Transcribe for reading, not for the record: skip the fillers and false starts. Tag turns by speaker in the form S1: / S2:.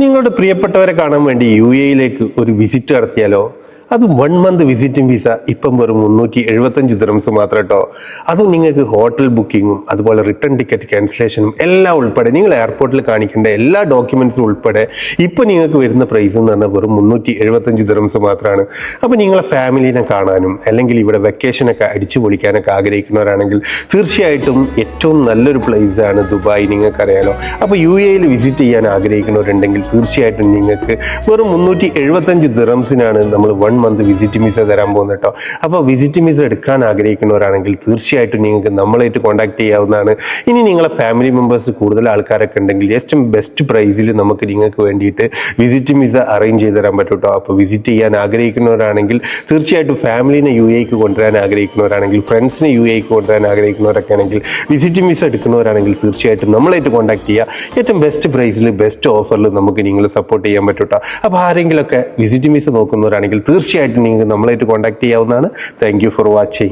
S1: നിങ്ങളുടെ പ്രിയപ്പെട്ടവരെ കാണാൻ വേണ്ടി യിലേക്ക് ഒരു വിസിറ്റ് നടത്തിയാലോ? അത് 1 മന്ത് വിസിറ്റിംഗ് വിസ ഇപ്പം വെറും 375 ദിറംസ് മാത്രം കേട്ടോ. അതും നിങ്ങൾക്ക് ഹോട്ടൽ ബുക്കിങ്ങും അതുപോലെ റിട്ടേൺ ടിക്കറ്റ് ക്യാൻസലേഷനും എല്ലാം ഉൾപ്പെടെ നിങ്ങൾ എയർപോർട്ടിൽ കാണിക്കേണ്ട എല്ലാ ഡോക്യുമെന്റ്സും ഉൾപ്പെടെ ഇപ്പം നിങ്ങൾക്ക് വരുന്ന പ്രൈസ് എന്ന് പറഞ്ഞാൽ വെറും 375 ദിറംസ് മാത്രമാണ്. അപ്പം നിങ്ങളെ ഫാമിലിനെ കാണാനും അല്ലെങ്കിൽ ഇവിടെ വെക്കേഷനൊക്കെ അടിച്ചു പൊളിക്കാനൊക്കെ ആഗ്രഹിക്കുന്നവരാണെങ്കിൽ തീർച്ചയായിട്ടും ഏറ്റവും നല്ലൊരു പ്ലേസ് ആണ് ദുബായ്. നിങ്ങൾക്കറിയാലോ. അപ്പോൾ യിൽ വിസിറ്റ് ചെയ്യാൻ ആഗ്രഹിക്കുന്നവരുണ്ടെങ്കിൽ തീർച്ചയായിട്ടും നിങ്ങൾക്ക് വെറും 375 ദിറംസിനാണ് നമ്മൾ 1 മന്ത് വിസിറ്റിംഗ് വിസ തരാൻ പോകുന്നത് കേട്ടോ. അപ്പോൾ വിസിറ്റിംഗ് വിസ എടുക്കാൻ ആഗ്രഹിക്കുന്നവരാണെങ്കിൽ തീർച്ചയായിട്ടും നിങ്ങൾക്ക് നമ്മളായിട്ട് കോൺടാക്ട് ചെയ്യാവുന്നതാണ്. ഇനി നിങ്ങളെ ഫാമിലി മെമ്പേഴ്സ് കൂടുതൽ ആൾക്കാരൊക്കെ ഉണ്ടെങ്കിൽ ഏറ്റവും ബെസ്റ്റ് പ്രൈസിൽ നമുക്ക് നിങ്ങൾക്ക് വേണ്ടിയിട്ട് വിസിറ്റിംഗ് വിസ അറേഞ്ച് ചെയ്ത് തരാൻ പറ്റും കേട്ടോ. അപ്പോൾ വിസിറ്റ് ചെയ്യാൻ ആഗ്രഹിക്കുന്നവരാണെങ്കിൽ തീർച്ചയായിട്ടും ഫാമിലിനെ യിലേക്ക് കൊണ്ടുവരാൻ ആഗ്രഹിക്കുന്നവരാണെങ്കിൽ ഫ്രണ്ട്സിനെ യിലേക്ക് കൊണ്ടുവരാൻ ആഗ്രഹിക്കുന്നവരൊക്കെ ആണെങ്കിൽ വിസിറ്റിംഗ് വിസ എടുക്കുന്നവരാണെങ്കിൽ തീർച്ചയായിട്ടും നമ്മളായിട്ട് കോൺടാക്ട് ചെയ്യുക. ഏറ്റവും ബെസ്റ്റ് പ്രൈസിൽ ബെസ്റ്റ് ഓഫറിൽ നമുക്ക് നിങ്ങൾ സപ്പോർട്ട് ചെയ്യാൻ പറ്റും കേട്ടോ. അപ്പോൾ ആരെങ്കിലുമൊക്കെ വിസിറ്റിംഗ് വിസ നോക്കുന്നവരാണെങ്കിൽ തീർച്ചയായിട്ടും നിങ്ങൾക്ക് നമ്മളായിട്ട് കോൺടാക്ട് ചെയ്യാവുന്നതാണ്. Thank you for watching.